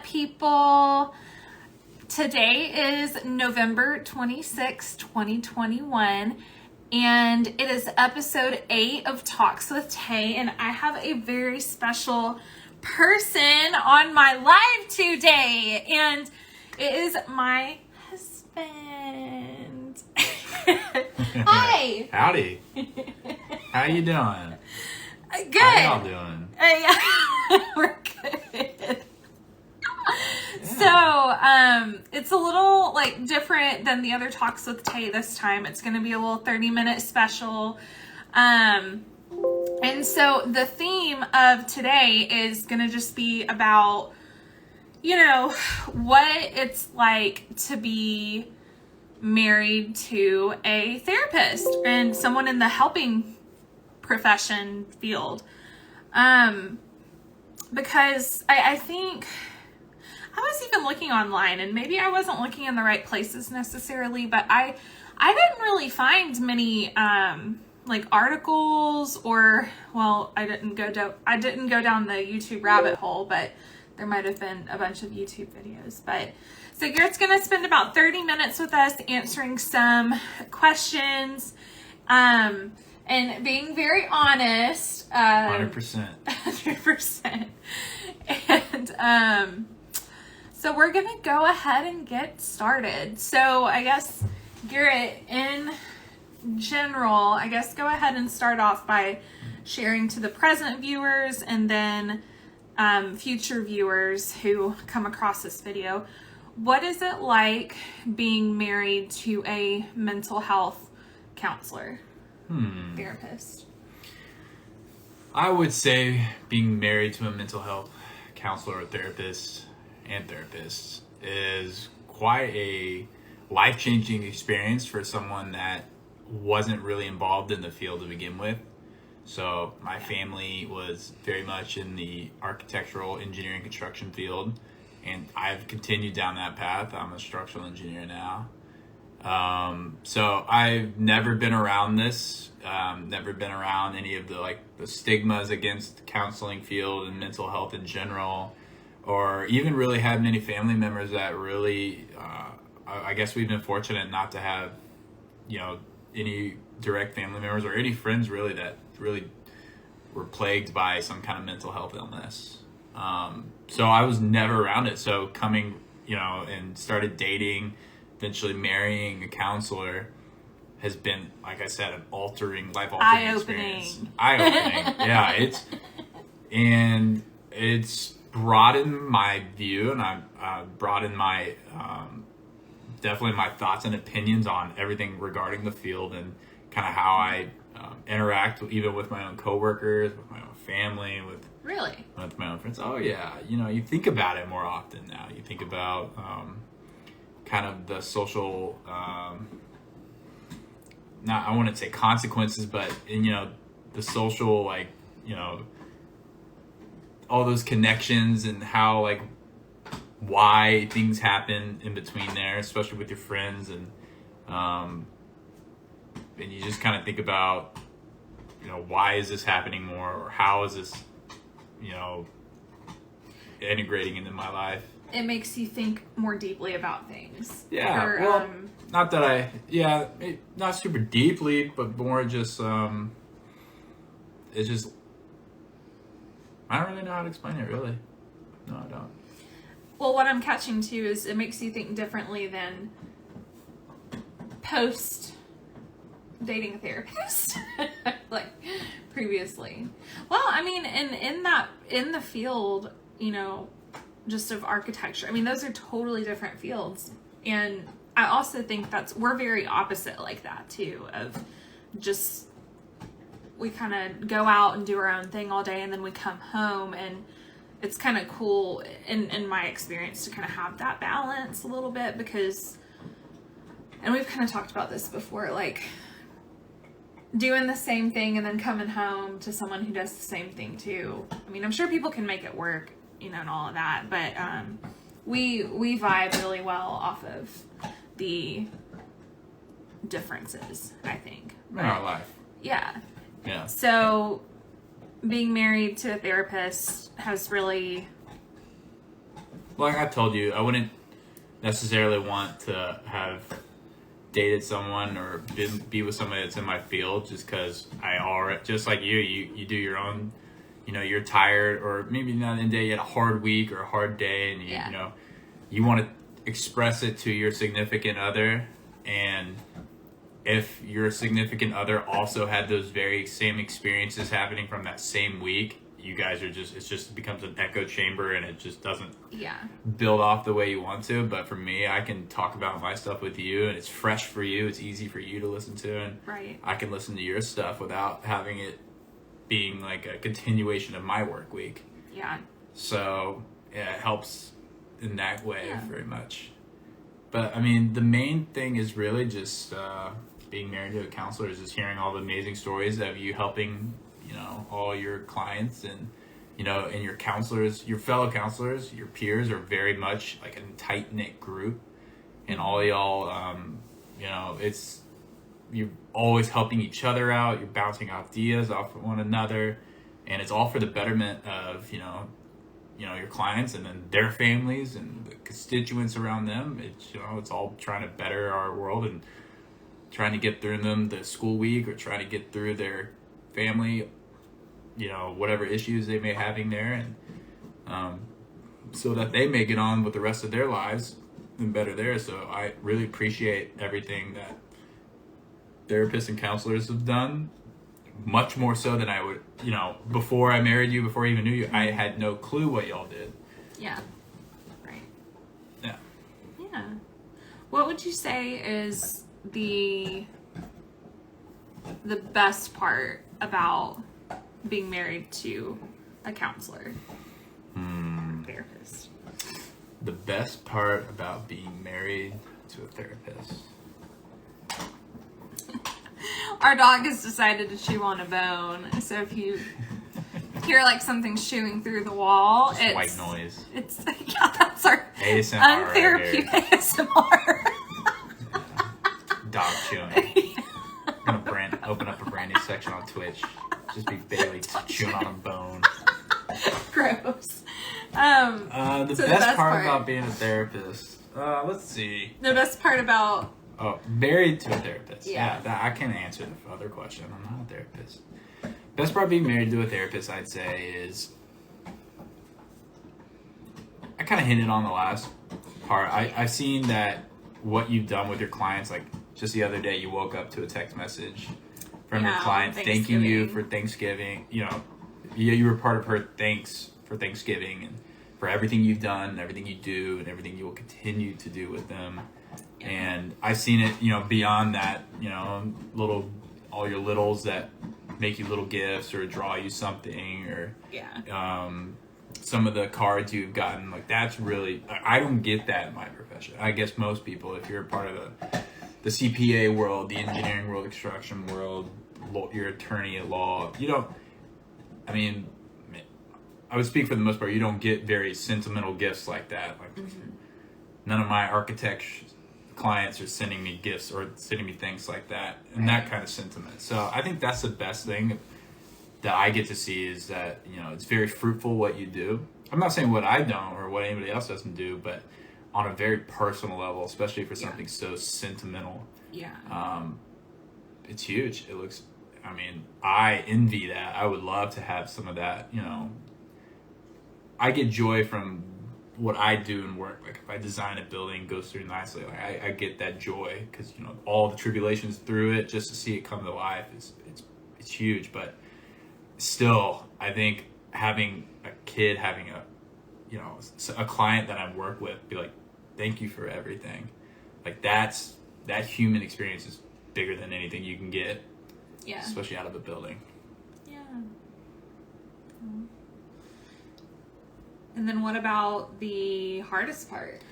people? Today is November 26, 2021, and it is episode 8 of Talks with Tay, and I have a very special person on my live today, and it is my husband. Hi. Howdy. How you doing? Good. How y'all doing? We're good. So, it's a little different than the other Talks with Tay this time. It's going to be a little 30-minute special. And so the theme of today is going to just be about, what it's like to be married to a therapist and someone in the helping profession field. Because I think I was even looking online, and maybe I wasn't looking in the right places necessarily, but I didn't really find many articles or, I didn't go down the YouTube rabbit hole, but there might have been a bunch of YouTube videos. But so Garrett's going to spend about 30 minutes with us answering some questions and being very honest. 100%. 100%. And so we're going to go ahead and get started. So I guess, Garrett, in general, go ahead and start off by sharing to the present viewers and then future viewers who come across this video. What is it like being married to a mental health counselor, therapist? I would say being married to a mental health counselor or therapist and therapists is quite a life-changing experience for someone that wasn't really involved in the field to begin with. So my family was very much in the architectural, engineering, construction field, and I've continued down that path. I'm a structural engineer now. So I've never been around this, never been around any of the stigmas against the counseling field and mental health in general, or even really had many family members that really, I guess we've been fortunate not to have, any direct family members or any friends really that really were plagued by some kind of mental health illness. So I was never around it. So coming, and started dating, eventually marrying a counselor has been, like I said, an life-altering experience. Eye-opening. Yeah, it's broadened my view, and I've broadened my, definitely my thoughts and opinions on everything regarding the field and kind of how I interact even with my own coworkers, with my own family, with my own friends. Oh yeah, you think about it more often now. You think about kind of the social, I wouldn't say consequences, but the social all those connections and how why things happen in between there, especially with your friends, and you just kind of think about why is this happening more, or how is this integrating into my life. It makes you think more deeply about things. Yeah, not super deeply, but more just it's just, I don't really know how to explain it, really. No, I don't. Well, what I'm catching too is it makes you think differently than post dating a therapist, previously. Well, I mean, in the field, just of architecture, those are totally different fields. And I also think we're very opposite like that too, of just, we kind of go out and do our own thing all day, and then we come home, and it's kind of cool in my experience to kind of have that balance a little bit, because, and we've kind of talked about this before, doing the same thing and then coming home to someone who does the same thing too. I'm sure people can make it work, and all of that, but we vibe really well off of the differences, I think. In our life. Yeah. Yeah. So being married to a therapist has really like I told you, I wouldn't necessarily want to have dated someone or be with somebody that's in my field just because I already, just like you do your own, you're tired or maybe not in the day, you had a hard week or a hard day and you want to express it to your significant other. And if your significant other also had those very same experiences happening from that same week, you guys are it becomes an echo chamber and it just doesn't build off the way you want to. But for me, I can talk about my stuff with you and it's fresh for you. It's easy for you to listen to. And I can listen to your stuff without having it being like a continuation of my work week. Yeah. So yeah, it helps in that way very much. But I mean, the main thing is really just being married to a counselor is just hearing all the amazing stories of you helping all your clients and and your counselors, your fellow counselors, your peers are very much like a tight-knit group, and all y'all it's you're always helping each other out, you're bouncing ideas off of one another, and it's all for the betterment of your clients and then their families and the constituents around them. It's it's all trying to better our world and trying to get through them the school week or trying to get through their family, whatever issues they may having there, and so that they may get on with the rest of their lives and better there. So I really appreciate everything that therapists and counselors have done, much more so than I would, before I married you, before I even knew you, I had no clue what y'all did. Yeah. Right. Yeah. Yeah. What would you say is the best part about being married to a counselor or therapist? The best part about being married to a therapist. Our dog has decided to chew on a bone, so if you hear like something chewing through the wall, it's white noise. It's that's our ASMR untherapeutic ASMR. Dog chewing. I'm gonna open up a brand new section on Twitch. Just be Bailey chewing on a bone. Gross. The best part about being a therapist. Let's see. The best part about married to a therapist. Yeah. I can answer the other question. I'm not a therapist. Best part of being married to a therapist, I'd say, is I kind of hinted on the last part. I've seen that what you've done with your clients, like just the other day, you woke up to a text message from your client thanking you for Thanksgiving. You were part of her thanks for Thanksgiving and for everything you've done and everything you do and everything you will continue to do with them. Yeah. And I've seen it, beyond that, all your littles that make you little gifts or draw you something or some of the cards you've gotten, like that's really, I don't get that in my profession. I guess most people, if you're a part of the CPA world, the engineering world, construction world, you're an attorney at law, I would speak for the most part, you don't get very sentimental gifts like that. Like none of my architect clients are sending me gifts or sending me things like that and that kind of sentiment. So I think that's the best thing that I get to see is that, it's very fruitful what you do. I'm not saying what I don't or what anybody else doesn't do, but on a very personal level, especially for something so sentimental. Yeah. It's huge. It looks, I envy that. I would love to have some of that, I get joy from what I do in work. Like if I design a building, goes through nicely, like I get that joy because all the tribulations through it, just to see it come to life it's huge. But still, I think having a kid, having a client that I work with, be like, thank you for everything. Like that human experience is bigger than anything you can get. Yeah. Especially out of a building. Yeah. And then what about the hardest part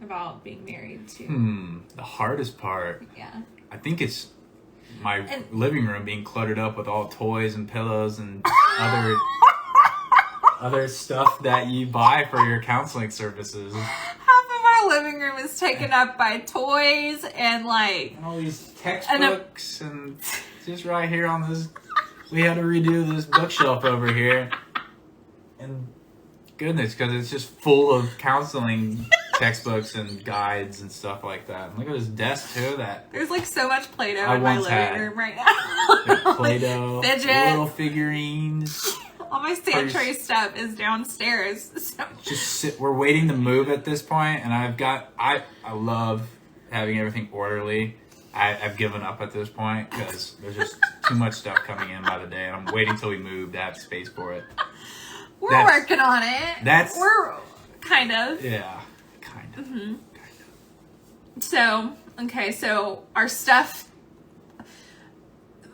about being married to? The hardest part? Yeah. I think it's my living room being cluttered up with all toys and pillows and other stuff that you buy for your counseling services. Half of our living room is taken up by toys and like all these textbooks and just right here on this, we had to redo this bookshelf over here. And goodness, because it's just full of counseling textbooks and guides and stuff like that. And look at this desk too. There's like so much Play-Doh I in my once living had. room right now. Play-Doh, Fidget. little figurines. All my Santry stuff is downstairs. So. We're waiting to move at this point, and I love having everything orderly. I've given up at this point because there's just too much stuff coming in by the day, and I'm waiting till we move to have space for it. We're working on it. We're kind of. Yeah, kind of. Mm-hmm. So our stuff,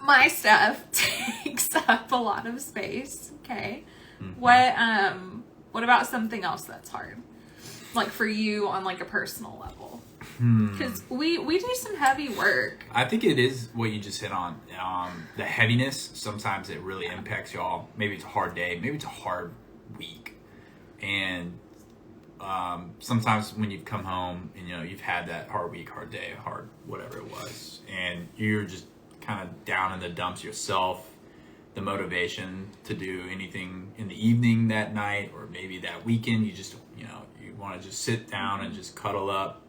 my stuff takes up a lot of space. Okay. Mm-hmm. What about something else that's hard? Like for you on like a personal level? Because we do some heavy work. I think it is what you just hit on. The heaviness, sometimes it really impacts y'all. Maybe it's a hard day. Maybe it's a hard week. And sometimes when you've come home and, you know, you've had that hard week, hard day, hard whatever it was, and you're just kind of down in the dumps yourself, the motivation to do anything in the evening that night or maybe that weekend, you just, you know, you want to just sit down and just cuddle up,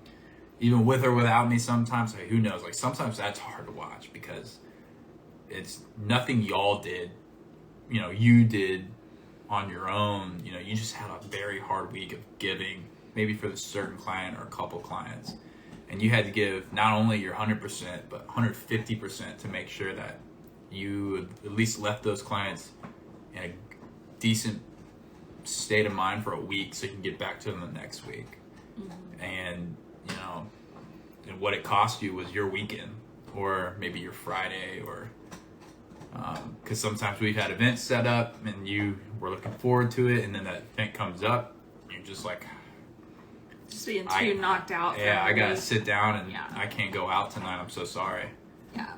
even with or without me sometimes. Like, who knows? Like, sometimes that's hard to watch because it's nothing y'all did, you know, you did on your own. You know, you just had a very hard week of giving, maybe for the certain client or a couple clients, and you had to give not only your 100% but 150% to make sure that you at least left those clients in a decent state of mind for a week so you can get back to them the next week. Mm-hmm. And, you know, and what it cost you was your weekend or maybe your Friday, or because sometimes we've had events set up and you were looking forward to it, and then that event comes up, you're just like, just being too knocked out. Yeah, I gotta sit down and I can't go out tonight. I'm so sorry. Yeah.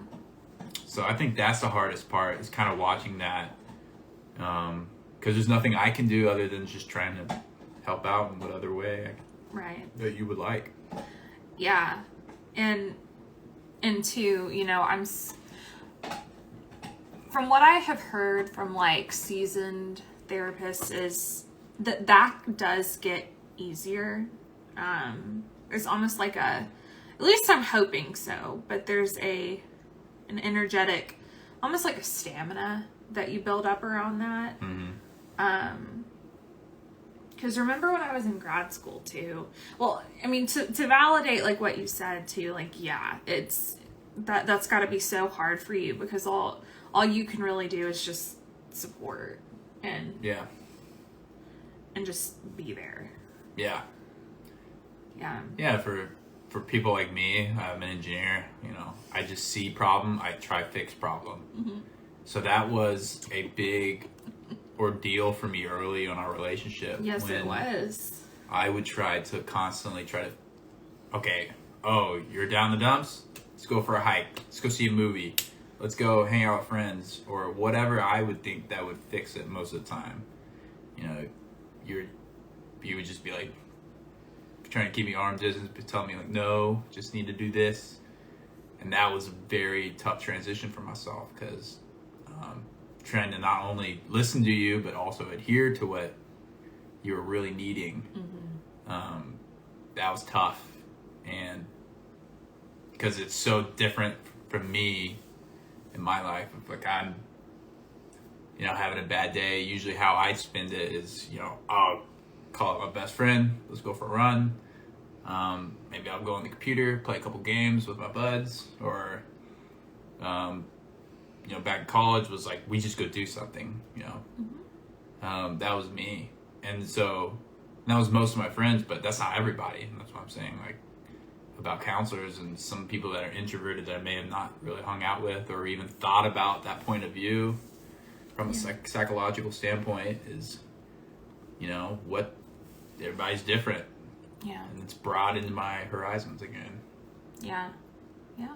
So I think that's the hardest part, is kind of watching that, because there's nothing I can do other than just trying to help out in what other way that you would like. Yeah, and two, you know, from what I have heard from like seasoned therapists is that does get easier. There's almost like at least I'm hoping so, but there's an energetic, almost like a stamina that you build up around that. Mm-hmm. Because remember when I was in grad school too, well, I mean, to validate like what you said too, like, yeah, it's that's got to be so hard for you because all you can really do is just support and just be there. Yeah. For people like me, I'm an engineer, you know, I just see problem, I try fix problem. Mm-hmm. So that was a big ordeal for me early on our relationship. Yes, it was. I would constantly try to, okay, oh, you're down the dumps? Let's go for a hike. Let's go see a movie. Let's go hang out with friends, or whatever I would think that would fix it most of the time. You know, you would just be like, trying to keep me arm distance, but tell me like, no, just need to do this. And that was a very tough transition for myself, because trying to not only listen to you, but also adhere to what you were really needing. Mm-hmm. That was tough. And because it's so different from me in my life, like I'm, you know, having a bad day, usually how I spend it is, you know, I'll call up my best friend, let's go for a run. Maybe I'll go on the computer, play a couple games with my buds, or, you know, back in college was like, we just go do something, you know. Mm-hmm. That was me. And so that was most of my friends, but that's not everybody. And that's what I'm saying, like, about counselors and some people that are introverted that I may have not really hung out with or even thought about that point of view from a psychological standpoint is, you know, what everybody's different. Yeah. And it's broadened my horizons again. Yeah. Yeah.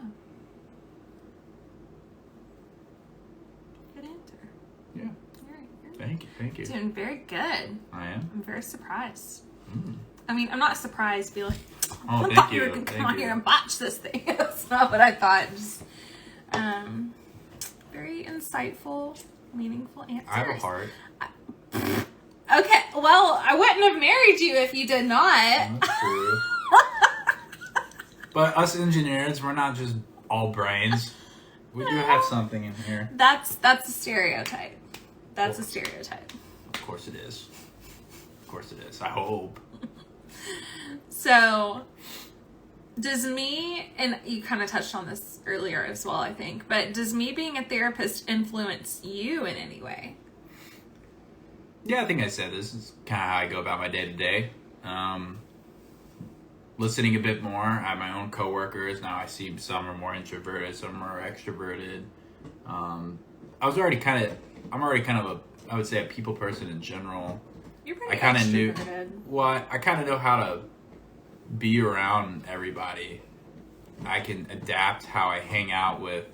Good answer. Yeah. Thank you. Doing very good. I am? I'm very surprised. I mean, I'm not surprised. Be like, I thought you were going to come on here and botch this thing. That's not what I thought. Just very insightful, meaningful answers. I have a heart. Okay, well, I wouldn't have married you if you did not. That's true. But us engineers, we're not just all brains. We do have something in here. That's a stereotype. That's a stereotype. Of course it is. Of course it is. I hope. So, does me, and you kind of touched on this earlier as well, I think, but does me being a therapist influence you in any way? Yeah, I think I said this is kind of how I go about my day to day. Listening a bit more. I have my own coworkers. Now I see some are more introverted, some are extroverted. I'm already kind of I would say a people person in general. You're pretty I kind of knew, extroverted. well, I kind of know how to be around everybody. I can adapt how I hang out with,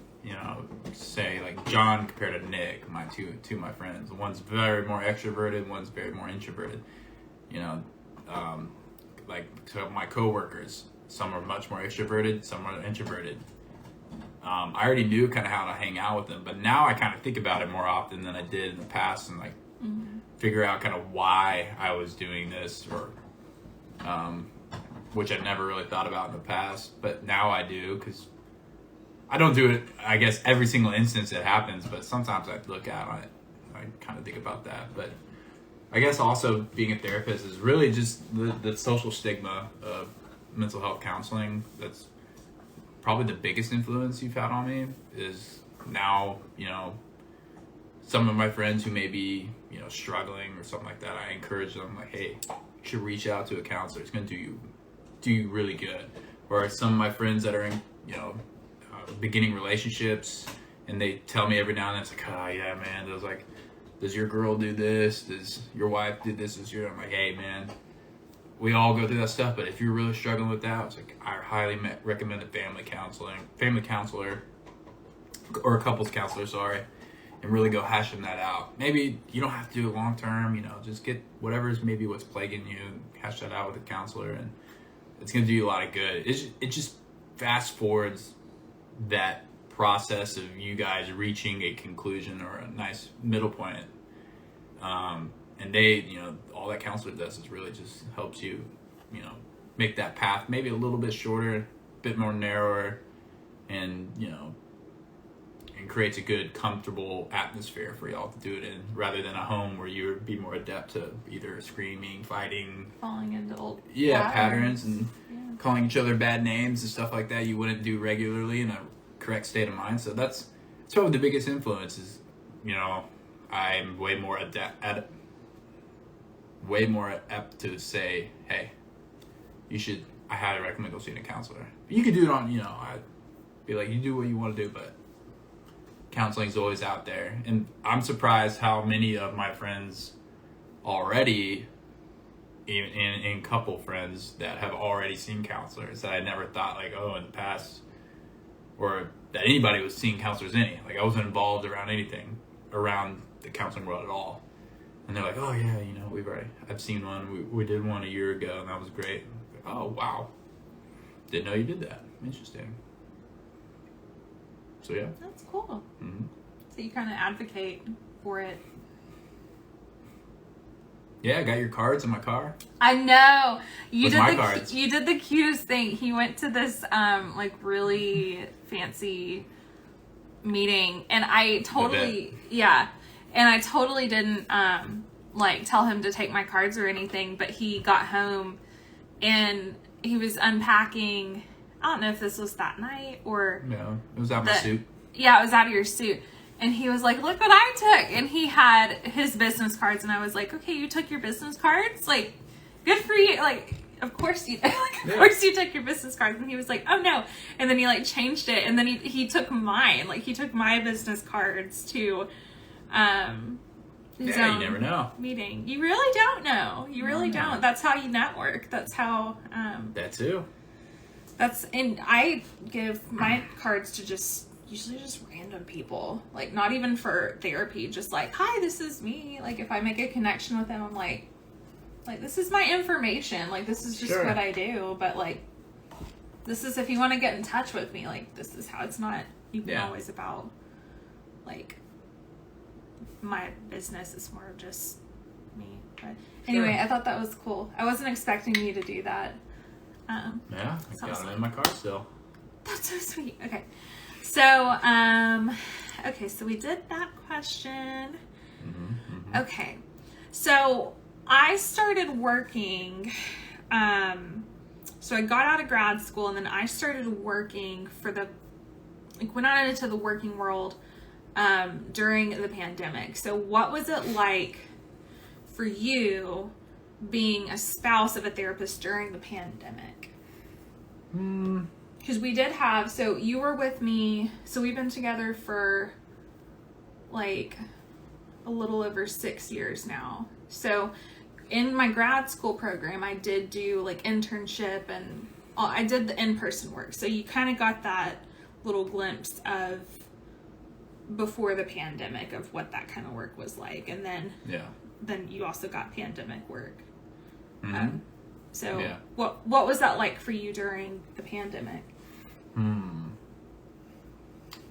say like John compared to Nick, my two my friends. One's very more extroverted, one's very more introverted. Like so my coworkers, some are much more extroverted, some are introverted. I already knew kind of how to hang out with them, but now I kind of think about it more often than I did in the past, and like figure out kind of why I was doing this, or which I never really thought about in the past, but now I do, because I don't do it, I guess, every single instance it happens, but sometimes I look out on it, I kind of think about that. But I guess also being a therapist is really just the social stigma of mental health counseling. That's probably the biggest influence you've had on me. Is now, some of my friends who may be, struggling or something like that, I encourage them, like, hey, you should reach out to a counselor. It's going to do you really good. Or some of my friends that are in, beginning relationships, and they tell me every now and then, it's like, oh yeah, man, does your girl do this? Does your wife do this? I'm like, hey, man, we all go through that stuff, but if you're really struggling with that, it's like, I highly recommend a family counselor, or a couples counselor, sorry, and really go hashing that out. Maybe you don't have to do it long term, just get whatever's maybe what's plaguing you, hash that out with a counselor, and it's going to do you a lot of good. It just fast forwards that process of you guys reaching a conclusion or a nice middle point. And they, all that counselor does is really just helps you, make that path maybe a little bit shorter, a bit more narrower, and, and creates a good, comfortable atmosphere for y'all to do it in, rather than a home where you would be more adept to either screaming, fighting, Falling into old patterns and calling each other bad names and stuff like that you wouldn't do regularly in a correct state of mind. So that's probably the biggest influence is, I'm way more apt to say, hey, I highly recommend go seeing a counselor. You could do it on, I'd be like, you do what you want to do, but counseling's always out there. And I'm surprised how many of my friends already, in couple friends, that have already seen counselors that I never thought, like, in the past, or that anybody was seeing counselors any. Like, I wasn't involved around anything around the counseling world at all. And they're like, oh yeah, I've seen one. We did one a year ago, and that was great. Oh wow, didn't know you did that. Interesting. So yeah, that's cool. Mm-hmm. So you kind of advocate for it. Yeah, I got your cards in my car. I know. You With did my cards. You did the cutest thing. He went to this really fancy meeting, and I totally didn't tell him to take my cards or anything, but he got home and he was unpacking. I don't know if this was that night or no, it was out of my suit. Yeah, it was out of your suit. And he was like, look what I took. And he had his business cards. And I was like, okay, you took your business cards? Like, good for you. Like, of course you Of course you took your business cards. And he was like, oh, no. And then he, changed it. And then he took mine. Like, he took my business cards to his own you never know. meeting. You really don't know. You really don't. That's how you network. That's how... that too. And I give my cards to usually just random people, like not even for therapy, just like, hi, this is me. Like if I make a connection with them, I'm like this is my information, like this is just what I do, but like this is if you want to get in touch with me, like this is how. It's not even always about like my business. It's more just me. But anyway, Sure. I thought that was cool. I wasn't expecting you to do that. Yeah, I so got them in my car still. That's so sweet. Okay. So, so we did that question. Okay. So I started working, so I got out of grad school and then I started working went out into the working world, during the pandemic. So what was it like for you being a spouse of a therapist during the pandemic? Because we did have, so you were with me, so we've been together for like a little over 6 years now. So in my grad school program, I did do like internship and I did the in-person work. So you kind of got that little glimpse of before the pandemic of what that kind of work was like. And then you also got pandemic work. So what was that like for you during the pandemic? I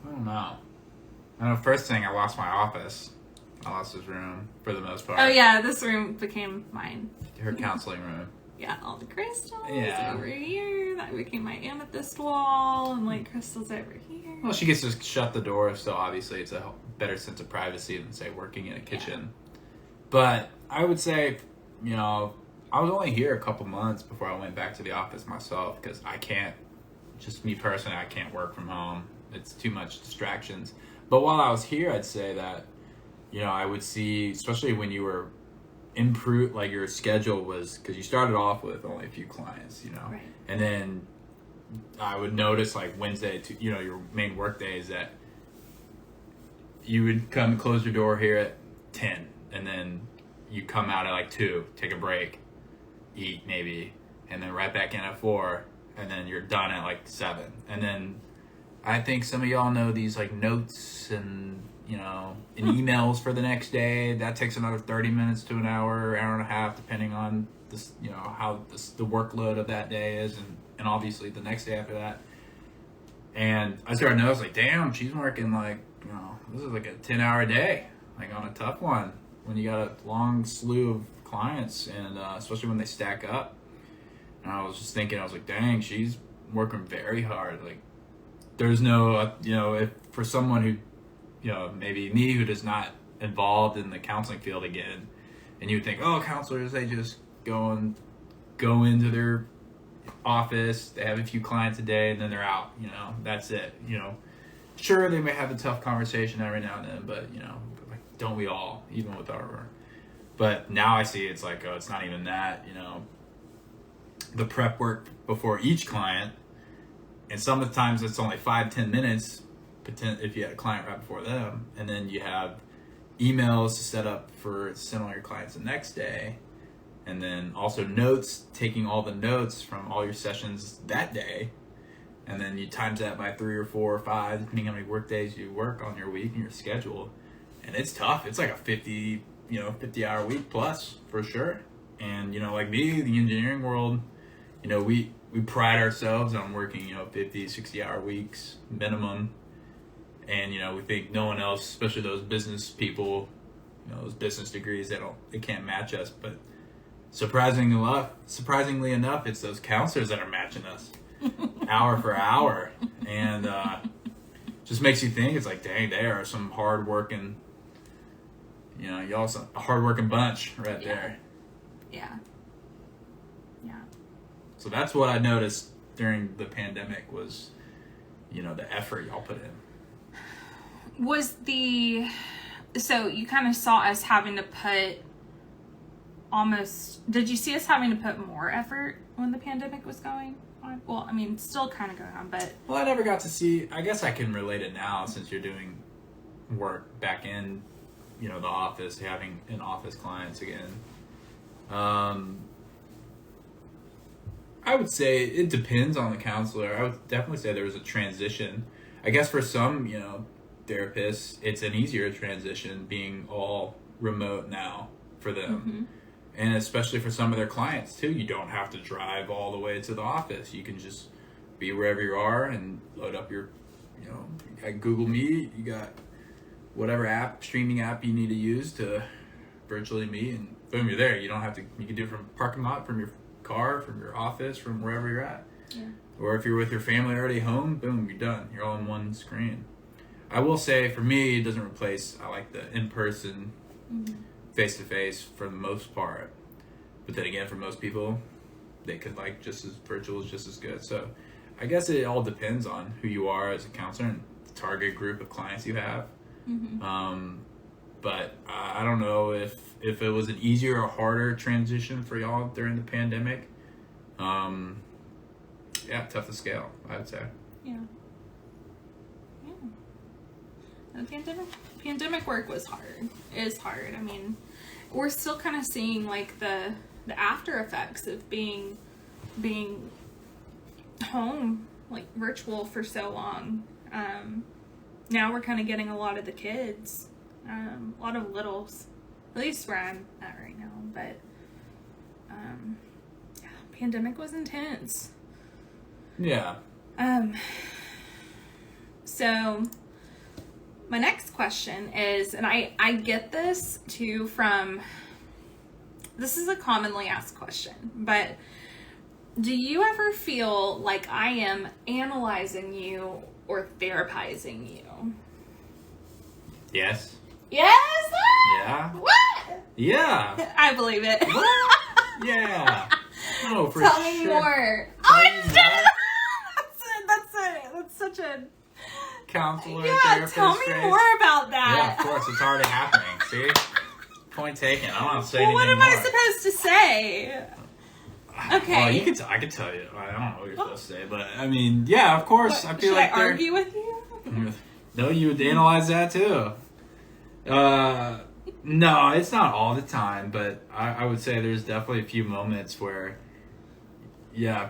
don't know. I know first thing, I lost my office. I lost his room for the most part. Oh yeah, this room became mine. Her counseling room. Yeah, all the crystals Yeah. over here. That became my amethyst wall, and like crystals over here. Well, she gets to shut the door, so obviously it's a better sense of privacy than, say, working in a kitchen. But I would say, I was only here a couple months before I went back to the office myself because I can't, just me personally, I can't work from home. It's too much distractions. But while I was here, I'd say that, I would see, especially when you were improve, like your schedule was, because you started off with only a few clients, Right. and then I would notice like Wednesday to, your main work days that you would come close your door here at 10 and then you come out at like 2, take a break, eat maybe, and then right back in at 4, and then you're done at like 7. And then I think some of y'all know these like notes and and emails for the next day. That takes another 30 minutes to an hour, hour and a half, depending on this, how the workload of that day is, and obviously the next day after that. And I started noticing, like, damn, she's working like, this is like a 10-hour day, like on a tough one when you got a long slew of clients, and especially when they stack up. And I was just thinking, I was like, dang, she's working very hard. Like, there's no, if for someone who, maybe me who is not involved in the counseling field again, and you would think, oh, counselors, they just go into their office, they have a few clients a day, and then they're out, that's it, Sure, they may have a tough conversation every now and then, but, like, don't we all, even with our work? But now I see it's like, oh, it's not even that, the prep work before each client, and some of the times it's only 5-10 minutes if you had a client right before them, and then you have emails to set up for send all your clients the next day, and then also notes, taking all the notes from all your sessions that day, and then you times that by 3 or 4 or 5, depending on how many work days you work on your week and your schedule, and it's tough. It's like a 50-hour week plus for sure. And like me, the engineering world, we pride ourselves on working 50-60-hour weeks minimum. And we think no one else, especially those business people, those business degrees, they can't match us. But surprisingly enough, it's those counselors that are matching us hour for hour, and just makes you think. It's like, dang, they are some hard-working, y'all some a hard-working bunch right there. Yeah. So that's what I noticed during the pandemic was, the effort y'all put in. So you kind of saw us having to put did you see us having to put more effort when the pandemic was going on? Well, I mean, still kind of going on, but... Well, I never got to see, I guess I can relate it now since you're doing work back in, the office, having in-office clients again. I would say it depends on the counselor. I would definitely say there was a transition. I guess for some, therapists, it's an easier transition being all remote now for them. Mm-hmm. And especially for some of their clients too, you don't have to drive all the way to the office. You can just be wherever you are and load up your, you got Google Meet, you got whatever streaming app you need to use to virtually meet, and boom, you're there. You don't have to. You can do it from parking lot, from your car, from your office, from wherever you're at. Yeah. Or if you're with your family already home, boom, you're done. You're all on one screen. I will say, for me, it doesn't replace. I like the in-person, face-to-face for the most part. But then again, for most people, they could like just as virtual is just as good. So I guess it all depends on who you are as a counselor and the target group of clients you have. But I don't know if it was an easier or harder transition for y'all during the pandemic. Yeah, tough to scale, I would say. Yeah. The pandemic work was hard. It is hard. I mean, we're still kind of seeing like the after effects of being home, like virtual for so long. Now we're kind of getting a lot of the kids, a lot of littles, at least where I'm at right now. But yeah, pandemic was intense. Yeah. So my next question is, and I get this too from, this is a commonly asked question, but do you ever feel like I am analyzing you or therapizing you? Yes. Yes? Yeah. What? Yeah. I believe it. What? Yeah. Oh, for Tell sure. me more. Tell I'm me just more. That's such a Counselor, yeah. therapist, Tell me phrase. more about that. Yeah, of course, it's already happening. See, point taken. I don't want to say Well, anything what am more. I supposed to say? Okay. Well, I could tell you. I don't know what you're supposed to say, but I mean, yeah, of course. What, I feel should like I argue with you? No, you would analyze that too. No, it's not all the time, but I would say there's definitely a few moments where, yeah,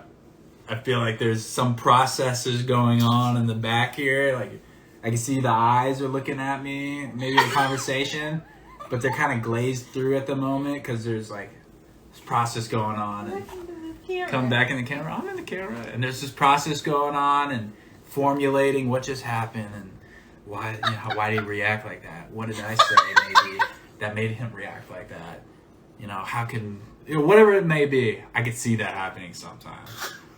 I feel like there's some processes going on in the back here. Like, I can see the eyes are looking at me, maybe a conversation, but they're kind of glazed through at the moment because there's like this process going on. And come back in the camera. I'm in the camera, and there's this process going on and formulating what just happened and why did he react like that? What did I say maybe that made him react like that? How can whatever it may be, I could see that happening sometimes.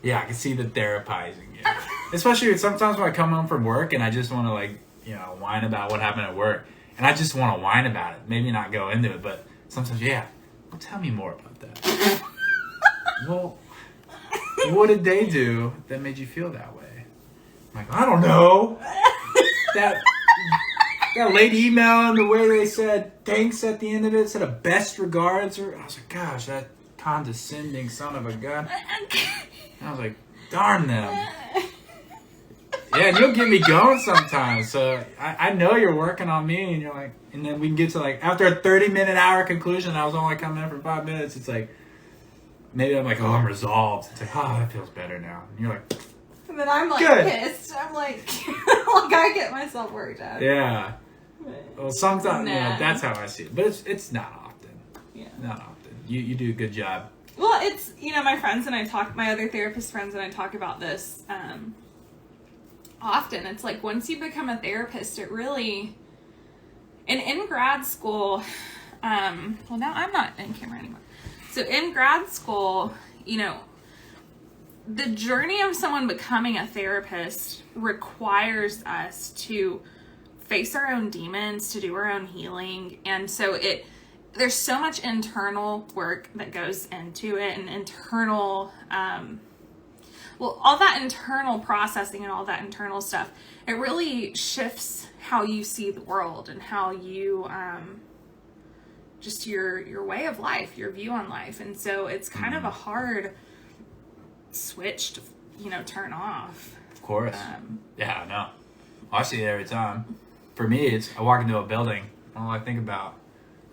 Yeah, I can see the therapizing. Yeah. Especially sometimes when I come home from work and I just want to whine about what happened at work, and I just want to whine about it. Maybe not go into it, but sometimes, yeah. Well, tell me more about that. Well, what did they do that made you feel that way? I'm like, I don't know. That late email and the way they said thanks at the end of it, said a best regards, or I was like, gosh, that condescending son of a gun. I was like, darn them. Yeah, and you'll get me going sometimes. So I know you're working on me, and you're like, and then we can get to like after a 30-minute hour conclusion. I was only coming in for 5 minutes. It's like maybe I'm like, oh, I'm resolved. It's like, oh, that feels better now. And you're like, And then I'm like good. pissed. I'm like I get myself worked up. Yeah. Well, sometimes that's how I see it, but it's not often. Yeah. Not often. You do a good job. Well, it's my friends and I my other therapist friends and I talk about this often. It's like once you become a therapist, it really, and in grad school, well now I'm not in camera anymore. So in grad school, the journey of someone becoming a therapist requires us to face our own demons, to do our own healing. And so there's so much internal work that goes into it, and internal, all that internal processing and all that internal stuff, it really shifts how you see the world and how you, just your way of life, your view on life. And so it's kind of a hard switch to, turn off. Of course. Yeah, I know. I see it every time. For me, I walk into a building, all I think about.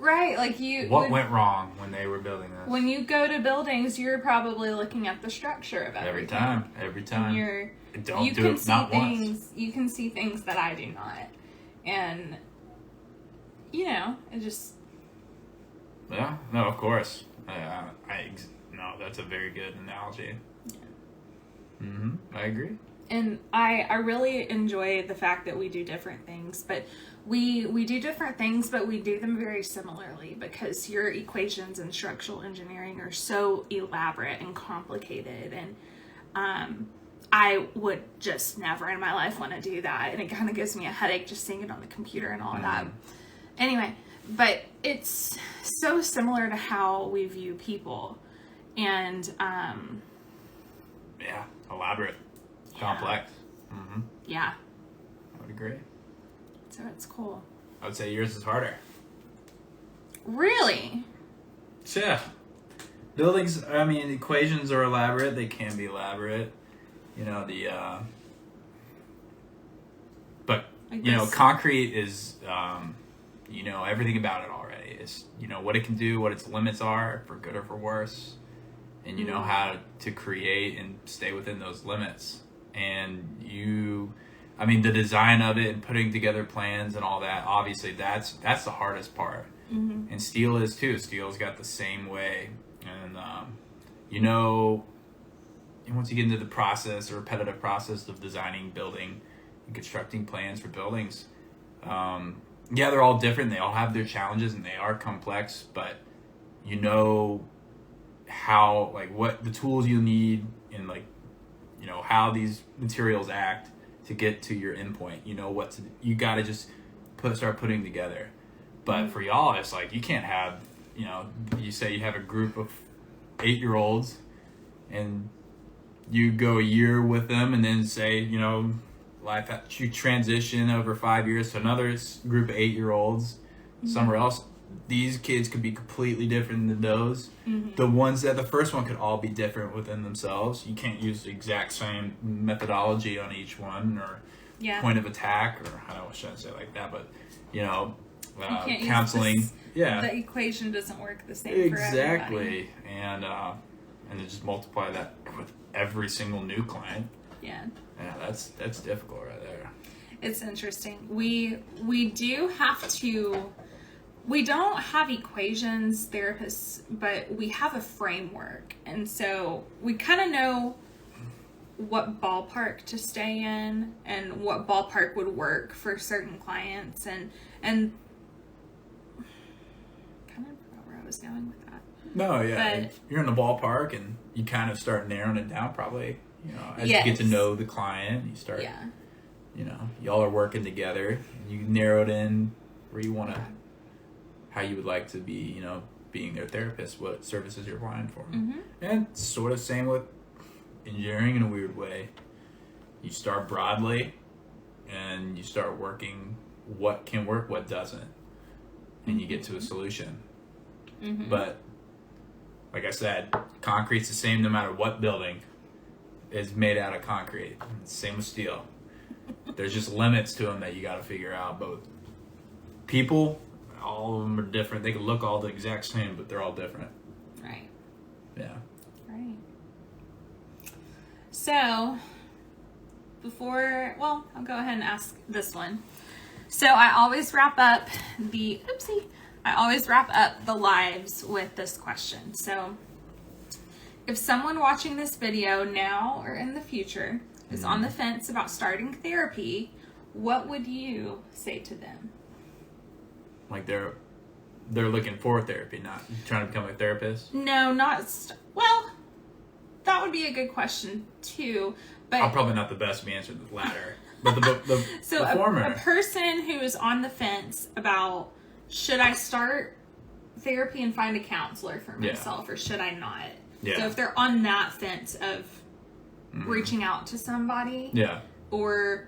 Right, like what went wrong when they were building this? When you go to buildings, you're probably looking at the structure of everything. Every time. And Don't do it not once. You can see things that I do not. And, it just... Yeah, no, of course. No, that's a very good analogy. Yeah. I agree. And I really enjoy the fact that we do different things, but we do different things, but we do them very similarly, because your equations in structural engineering are so elaborate and complicated, and I would just never in my life want to do that, and it kind of gives me a headache just seeing it on the computer and all of that. Anyway, but it's so similar to how we view people, and yeah, elaborate, complex. Yeah, I would agree. so it's cool. I would say yours is harder. Really? Yeah. Buildings, I mean, equations are elaborate. They can be elaborate. You know, but, you know, concrete is, you know, everything about it already. It's, you know, what it can do, what its limits are, for good or for worse. And you know how to create and stay within those limits. And I mean, the design of it and putting together plans and all that, obviously that's the hardest part. And steel is too. Steel's got the same way. And, you know, and once you get into the process, or repetitive process of designing, building, and constructing plans for buildings, yeah, they're all different. They all have their challenges and they are complex, but you know how, like, what the tools you need, and, like, you know, how these materials act to get to your endpoint. You know what you got to just start putting together. But for y'all, it's like, you can't have, you know, you say you have a group of 8-year-olds and you go a year with them, and then say, you know, you transition over 5 years to another group of 8-year-olds somewhere else. These kids could be completely different than those. The ones that the first one could all be different within themselves. You can't use the exact same methodology on each one, or point of attack, or I don't know, I shouldn't say it like that, but, you know, counseling. The equation doesn't work the same for everybody. And then just multiply that with every single new client. Yeah, that's difficult right there. It's interesting. We don't have equations therapists, but we have a framework, and so we kind of know what ballpark to stay in and what ballpark would work for certain clients, and kind of forgot where I was going with that. No, yeah, but you're in the ballpark, and you kind of start narrowing it down, probably. You know, as you get to know the client, you start. You know, y'all are working together. You narrow it in where you want to, how you would like to be. You know, being their therapist, what services you're applying for, and sort of same with engineering in a weird way. You start broadly, and you start working what can work, what doesn't, and you get to a solution. But like I said, concrete's the same no matter what building is made out of concrete. Same with steel. There's just limits to them that you got to figure out. But people, all of them are different. They can look all the exact same, but they're all different. Right. Yeah. Right. So, I'll go ahead and ask this one. So I always wrap up the lives with this question. So, if someone watching this video now or in the future is on the fence about starting therapy, what would you say to them? Like they're looking for therapy, not trying to become a therapist? No, well, that would be a good question too. But I'm probably not the best to answer the latter. But the former. A person who is on the fence about, should I start therapy and find a counselor for myself, or should I not? Yeah. So if they're on that fence of reaching out to somebody, or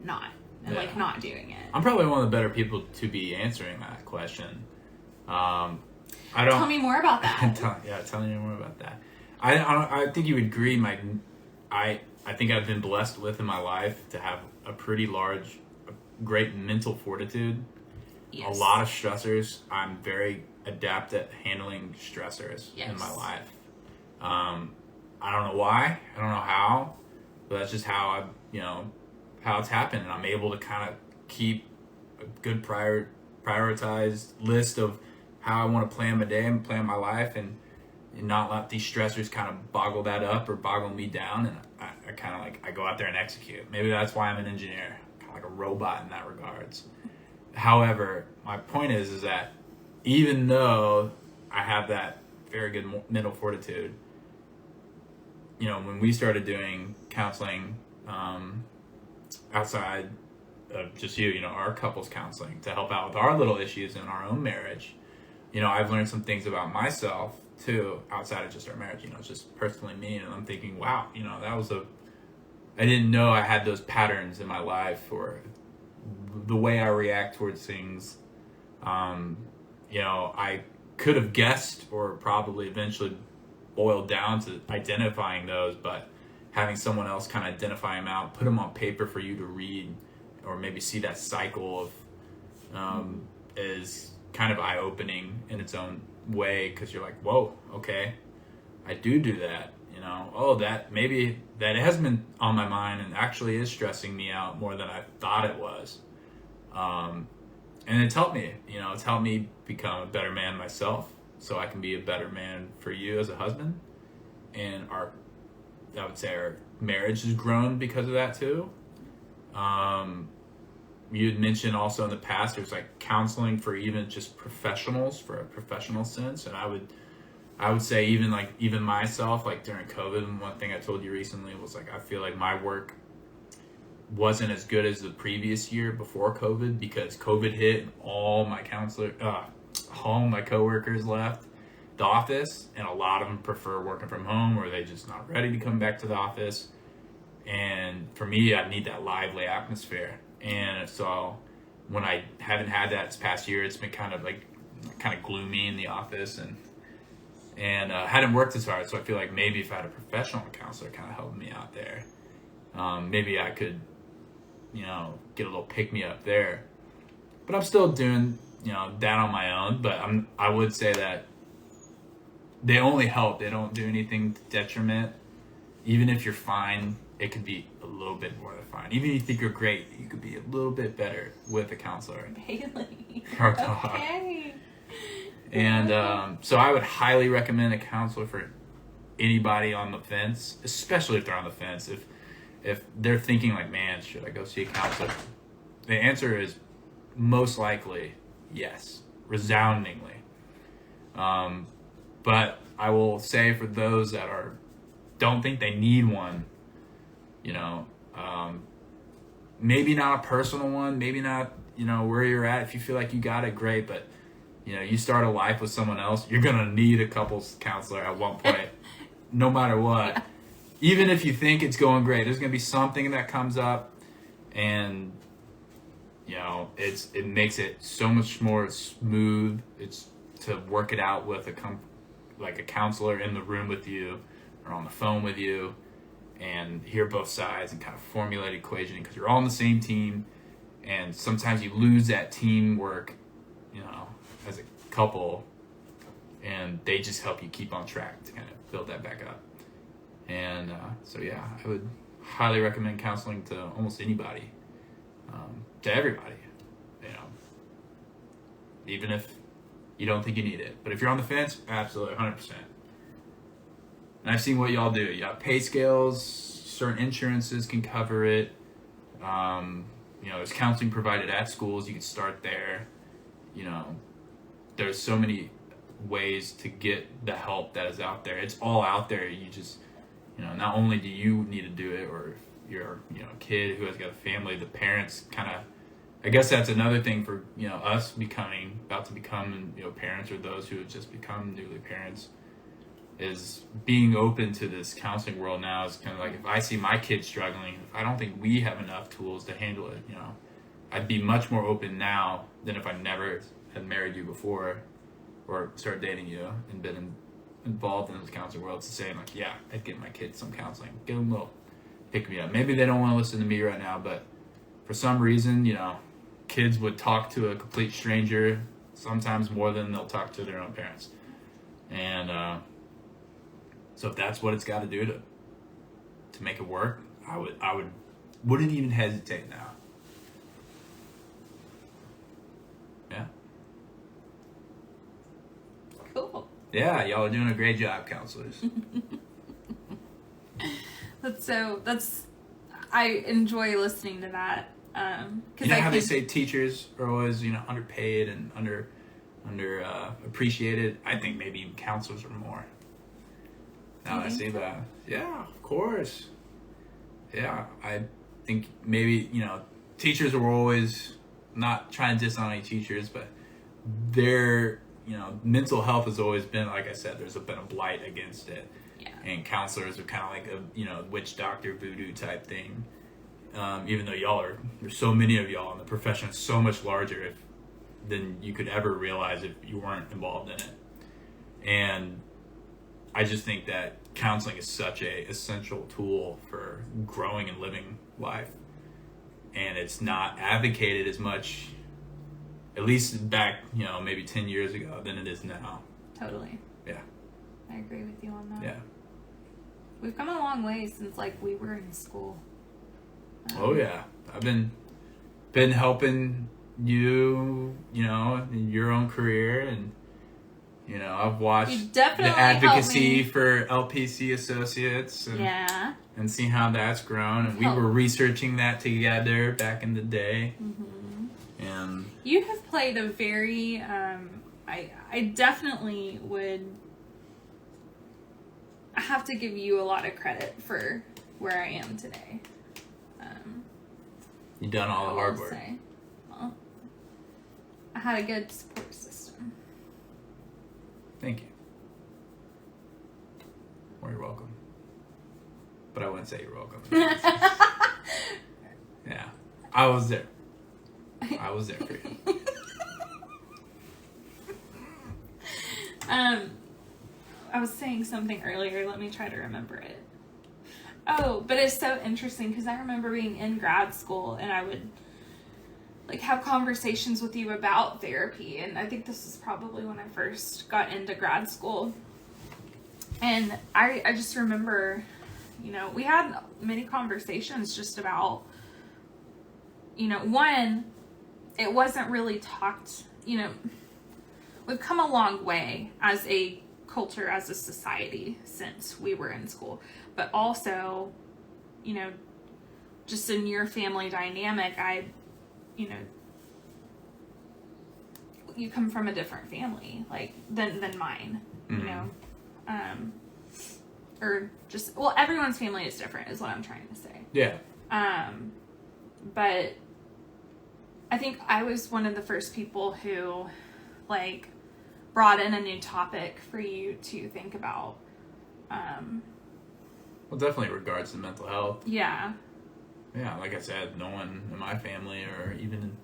not, and like not doing it. I'm probably one of the better people to be answering that question. Tell me more about that. Tell me more about that. I think you would agree. I think I've been blessed with in my life to have a pretty great mental fortitude. Yes. A lot of stressors. I'm very adept at handling stressors in my life. I don't know why. I don't know how, but that's just how how it's happened. And I'm able to kind of keep a good prioritized list of how I want to plan my day and plan my life, and not let these stressors kind of boggle that up or boggle me down. And I kind of like, I go out there and execute. Maybe that's why I'm an engineer, kind of like a robot in that regards. However, my point is that even though I have that very good mental fortitude, you know, when we started doing counseling outside of just you know, our couples counseling to help out with our little issues in our own marriage, you know, I've learned some things about myself too outside of just our marriage. You know, it's just personally me, and I'm thinking, wow, you know, I didn't know I had those patterns in my life, or the way I react towards things. You know, I could have guessed, or probably eventually boiled down to identifying those, but having someone else kind of identify them out, put them on paper for you to read, or maybe see that cycle of is kind of eye-opening in its own way, because you're like, whoa, okay, I do that, you know. Oh, that maybe that has been on my mind and actually is stressing me out more than I thought it was. And it's helped me, you know, it's helped me become a better man myself, so I can be a better man for you as a husband. And I would say our marriage has grown because of that too. You had mentioned also in the past there's like counseling for even just professionals, for a professional sense, and I would say even myself, like during COVID, and one thing I told you recently was like, I feel like my work wasn't as good as the previous year before COVID, because COVID hit and all my coworkers left the office, and a lot of them prefer working from home, or they just not ready to come back to the office. And for me, I need that lively atmosphere. And so when I haven't had that this past year, it's been kind of gloomy in the office, and hadn't worked as hard. So I feel like maybe if I had a professional counselor kind of helping me out there, maybe I could, you know, get a little pick me up there. But I'm still doing, you know, that on my own. But I would say that they only help. They don't do anything to detriment. Even if you're fine, it could be a little bit more than fine. Even if you think you're great, you could be a little bit better with a counselor. Bailey. Or dog. Okay. And so I would highly recommend a counselor for anybody on the fence, especially if they're on the fence. If they're thinking like, man, should I go see a counselor? The answer is most likely yes, resoundingly. But I will say for those that don't think they need one, you know, maybe not a personal one, maybe not, you know, where you're at. If you feel like you got it, great. But, you know, you start a life with someone else, you're going to need a couples counselor at one point, no matter what. Yeah. Even if you think it's going great, there's going to be something that comes up, and, you know, it makes it so much more smooth. It's to work it out with a counselor in the room with you, or on the phone with you, and hear both sides and kind of formulate equation, because you're all on the same team. And sometimes you lose that teamwork, you know, as a couple, and they just help you keep on track to kind of build that back up. And so yeah, I would highly recommend counseling to almost anybody, to everybody, you know, even if you don't think you need it. But if you're on the fence, absolutely 100%. And I've seen what y'all do. You have pay scales, certain insurances can cover it. You know, there's counseling provided at schools. You can start there. You know, there's so many ways to get the help that is out there. It's all out there. You just, you know, not only do you need to do it, or if you're, you know, a kid who has got a family, the parents kind of, I guess that's another thing for, you know, us about to become, you know, parents, or those who have just become newly parents, is being open to this counseling world now. Is kind of like, if I see my kids struggling, if I don't think we have enough tools to handle it, you know, I'd be much more open now than if I never had married you before, or started dating you and been involved in this counseling world, to say like, yeah, I'd give my kids some counseling, give them a little pick me up. Maybe they don't want to listen to me right now, but for some reason, you know, kids would talk to a complete stranger sometimes more than they'll talk to their own parents. And so if that's what it's got to do to make it work, I wouldn't even hesitate now. Yeah. Cool. Yeah, y'all are doing a great job, counselors. I enjoy listening to that. You know how they say teachers are always, underpaid and under appreciated? I think maybe even counselors are more. Now I see that. Yeah, of course. Yeah, I think maybe, teachers were always, not trying to diss on any teachers, but their, mental health has always been, like I said, there's been a blight against it. Yeah. And counselors are kind of like a, witch doctor voodoo type thing. Even though there's so many of y'all, and the profession is so much larger than you could ever realize if you weren't involved in it. And I just think that counseling is such a essential tool for growing and living life. And it's not advocated as much, at least back, maybe 10 years ago, than it is now. Totally. Yeah. I agree with you on that. Yeah. We've come a long way since, we were in school. Oh, yeah. I've been helping you, in your own career, and I've watched the advocacy for LPC associates and see how that's grown. And we were researching that together back in the day. Mm-hmm. And you have played a very, I definitely would have to give you a lot of credit for where I am today. You've done all the hard work. Well, I had a good support system. Thank you. Well, you're welcome. But I wouldn't say you're welcome. Yeah. I was there. I was there for you. I was saying something earlier. Let me try to remember it. Oh, but it's so interesting because I remember being in grad school and I would have conversations with you about therapy, and I think this was probably when I first got into grad school. And I just remember, we had many conversations just about, one, it wasn't really talked, we've come a long way as a culture, as a society, since we were in school. But also, just in your family dynamic, you come from a different family, than mine, Mm-hmm. Or just, everyone's family is different, is what I'm trying to say. Yeah. But I think I was one of the first people who, brought in a new topic for you to think about. Well, definitely regards to mental health. Yeah. Yeah, like I said, no one in my family or even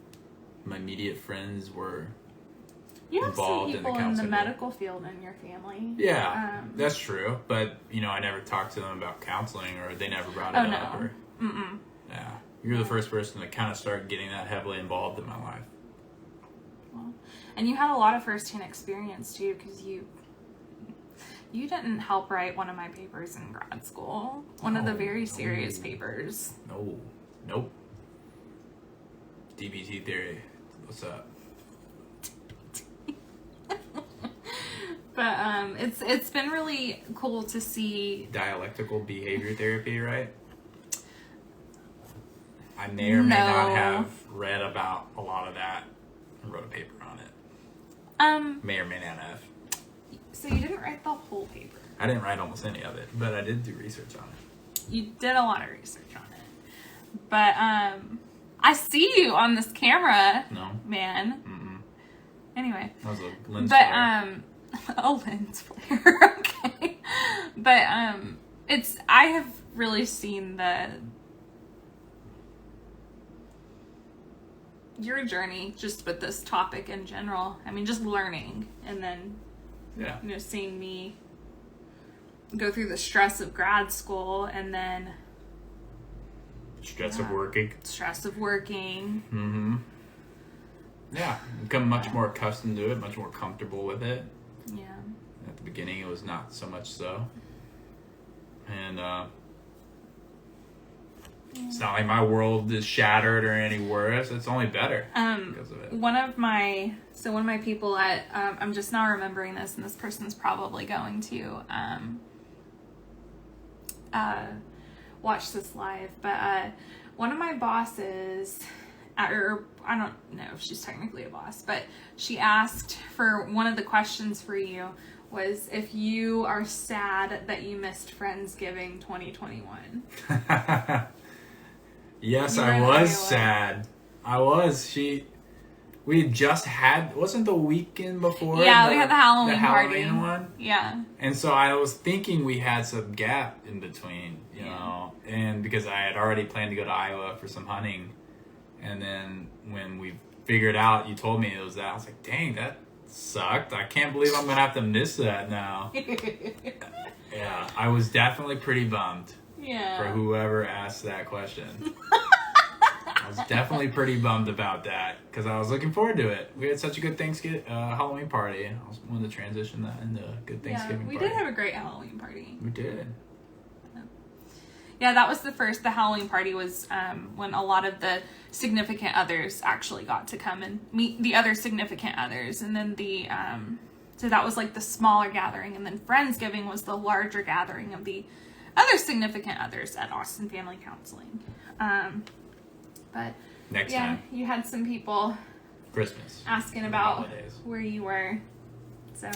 my immediate friends were involved in the counseling. You have some people in the medical field in your family. Yeah, that's true. But, I never talked to them about counseling, or they never brought it up. Or, yeah, you're the first person that kind of started getting that heavily involved in my life. Well, and you had a lot of firsthand experience, too, because you didn't help write one of my papers in grad school. One of the very serious papers. No. Nope. DBT theory. What's up? But it's been really cool to see dialectical behavior therapy, right? I may or may not have read about a lot of that and wrote a paper on it. May or may not have. So you didn't write the whole paper? I didn't write almost any of it, but I did do research on it. You did a lot of research on it. But I see you on this camera. No. Man. Mm-mm. Anyway. That was a lens flare. A lens flare. Okay. But I have really seen your journey just with this topic in general. I mean, just learning, and then seeing me go through the stress of grad school, and then stress of working. Mm-hmm. Yeah, become much more accustomed to it, much more comfortable with it. Yeah. At the beginning, it was not so much so. And it's not like my world is shattered or any worse. It's only better because of it. One of my people at, I'm just now remembering this, and this person's probably going to, watch this live, but one of my bosses, or I don't know if she's technically a boss, but she asked for one of the questions for you was if you are sad that you missed Friendsgiving 2021. Yes, You were I in was Iowa. sad. I was. We just had, wasn't the weekend before? Yeah, we had the Halloween party. One? Yeah. And so I was thinking we had some gap in between, you know, and because I had already planned to go to Iowa for some hunting. And then when we figured out, you told me it was that, I was like, dang, that sucked. I can't believe I'm going to have to miss that now. Yeah, I was definitely pretty bummed Yeah. for whoever asked that question. I was definitely pretty bummed about that because I was looking forward to it. We had such a good Thanksgiving Halloween party. I was wanted to transition that into a good Thanksgiving we party. did have a great Halloween party. We did. Yeah, that was the Halloween party was when a lot of the significant others actually got to come and meet the other significant others. And then so that was like the smaller gathering. And then Friendsgiving was the larger gathering of the other significant others at Austin Family Counseling. But Next yeah, time. you had some people Christmas. asking about Holidays. where you were. So,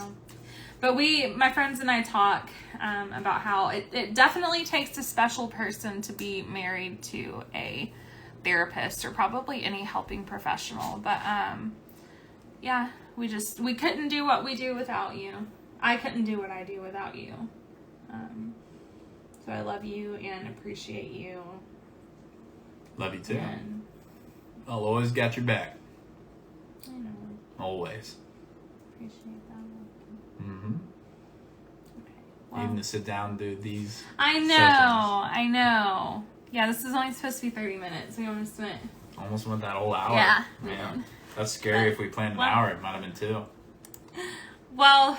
but my friends and I talk about how it definitely takes a special person to be married to a therapist or probably any helping professional. But yeah, we couldn't do what we do without you. I couldn't do what I do without you. So I love you and appreciate you. Love you too. And I'll always got your back. I know. Always. Appreciate that. Mm-hmm. Okay. Well, Even to sit down and do these I know. sessions. I know. Yeah, this is only supposed to be 30 minutes. We almost went. Almost went that whole hour. Yeah. Man. That's scary. If we planned an Well- hour, it might have been 2. Well,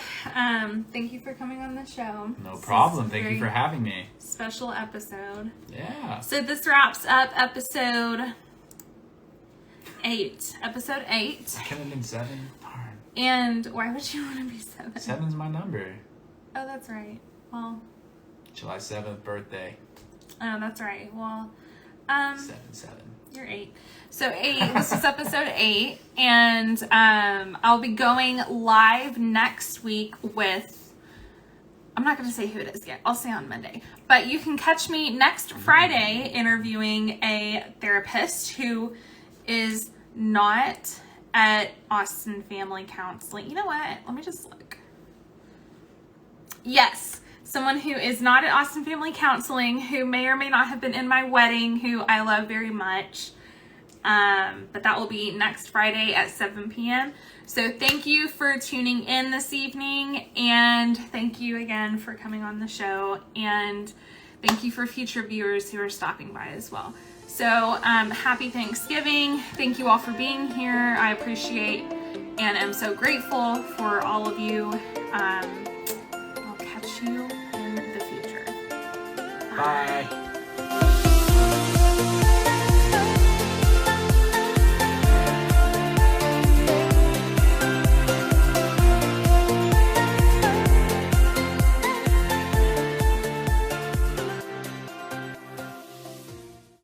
thank you for coming on the show. No This is problem. a Thank you very for having me. special episode. Yeah. So this wraps up episode 8. Episode 8. It could have been 7. Darn. And why would you want to be 7? 7's my number. Oh, that's right. Well, July 7th birthday. oh, that's right. Well, 7. you're 8. So 8, this is episode 8, and I'll be going live next week with, I'm not going to say who it is yet, I'll say on Monday, but you can catch me next Friday interviewing a therapist who is not at Austin Family Counseling. You know what? Let me just look. Yes. Someone who is not at Austin Family Counseling, who may or may not have been in my wedding, who I love very much. But that will be next Friday at 7 p.m. So thank you for tuning in this evening, and thank you again for coming on the show, and thank you for future viewers who are stopping by as well. So happy Thanksgiving. Thank you all for being here. I appreciate and am so grateful for all of you. I'll catch you in the future. Bye.